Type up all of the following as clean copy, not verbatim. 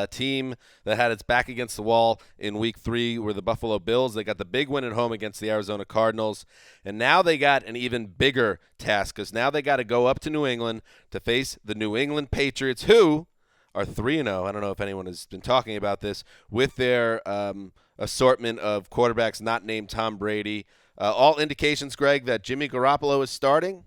team that had its back against the wall in Week 3 were the Buffalo Bills. They got the big win at home against the Arizona Cardinals. And now they got an even bigger task because now they got to go up to New England to face the New England Patriots, who are 3-0. I don't know if anyone has been talking about this, with their assortment of quarterbacks not named Tom Brady. All indications, Greg, that Jimmy Garoppolo is starting?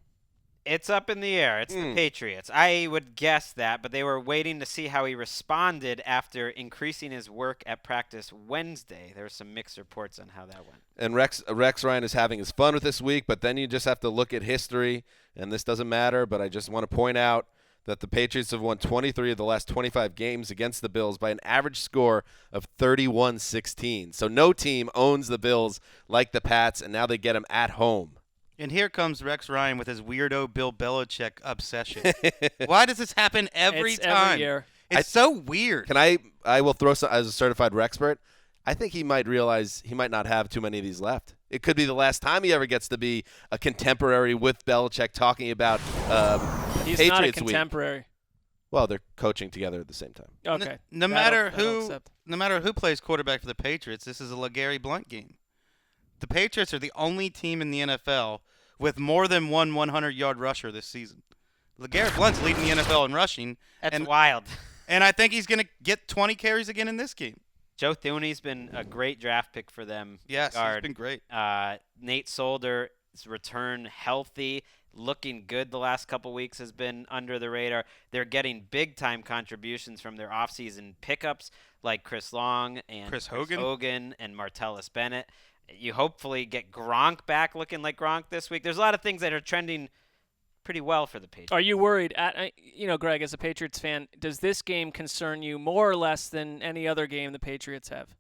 It's up in the air. It's the Patriots. I would guess that, but they were waiting to see how he responded after increasing his work at practice Wednesday. There were some mixed reports on how that went. And Rex Ryan is having his fun with this week, but then you just have to look at history, and this doesn't matter, but I just want to point out that the Patriots have won 23 of the last 25 games against the Bills by an average score of 31-16. So no team owns the Bills like the Pats, and now they get them at home. And here comes Rex Ryan with his weirdo Bill Belichick obsession. Why does this happen every time? Every year. It's so weird. I will throw some, as a certified Rexpert, I think he might realize he might not have too many of these left. It could be the last time he ever gets to be a contemporary with Belichick talking about He's Patriots not a week. contemporary. Well, they're coaching together at the same time. Okay. No matter who plays quarterback for the Patriots, this is a LeGarry Blount game. The Patriots are the only team in the NFL with more than one 100-yard rusher this season. LeGarrette Blount's leading the NFL in rushing. That's wild. And I think he's going to get 20 carries again in this game. Joe Thuney's been a great draft pick for them. Yes, guard. He's been great. Nate Solder's return healthy, looking good the last couple weeks, has been under the radar. They're getting big-time contributions from their offseason pickups like Chris Long and Chris Hogan and Martellus Bennett. You hopefully get Gronk back looking like Gronk this week. There's a lot of things that are trending pretty well for the Patriots. Are you worried? Greg, as a Patriots fan, does this game concern you more or less than any other game the Patriots have?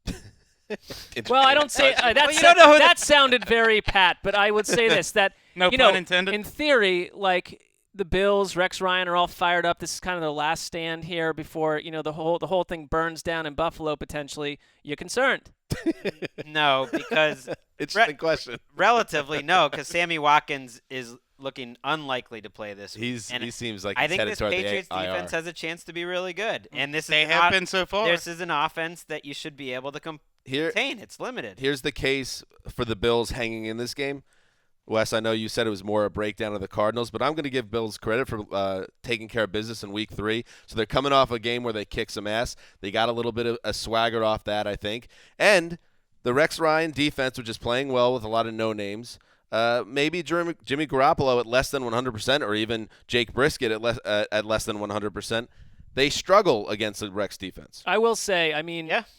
Well, I don't say that sounded very pat, but I would say this: that no pun intended. In theory, like the Bills, Rex Ryan are all fired up. This is kind of the last stand here before the whole thing burns down in Buffalo potentially. You're concerned? No, because Interesting question. Relatively, no, because Sammy Watkins is looking unlikely to play this week. He seems like I he's think this headed toward Patriots the IR. defense has a chance to be really good, and they have been so far. This is an offense that you should be able to contain. It's limited. Here's the case for the Bills hanging in this game. Wes, I know you said it was more a breakdown of the Cardinals, but I'm going to give Bills credit for taking care of business in Week 3. So they're coming off a game where they kicked some ass. They got a little bit of a swagger off that, I think. And the Rex Ryan defense, which is playing well with a lot of no-names, maybe Jimmy Garoppolo at less than 100%, or even Jake Brisket at less than 100%. They struggle against the Rex defense. I will say,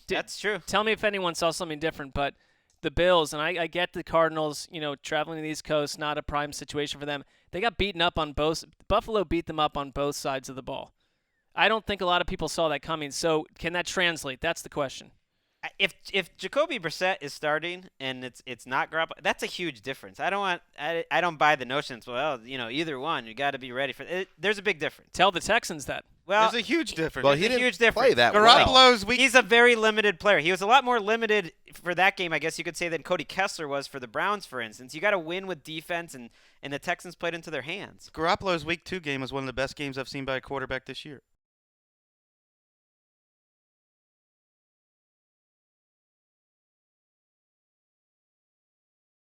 that's true. Tell me if anyone saw something different, but the Bills, and I get the Cardinals, traveling to the East Coast, not a prime situation for them. They got beaten up on both. Buffalo beat them up on both sides of the ball. I don't think a lot of people saw that coming. So can that translate? That's the question. If Jacoby Brissett is starting and it's not Garoppolo, that's a huge difference. I don't buy the notion. Well, either one, you got to be ready for it. There's a big difference. Tell the Texans that. Well, there's a huge difference. Well, he didn't play that Garoppolo's well. He's a very limited player. He was a lot more limited for that game, I guess you could say, than Cody Kessler was for the Browns, for instance. You got to win with defense, and the Texans played into their hands. Garoppolo's Week 2 game was one of the best games I've seen by a quarterback this year.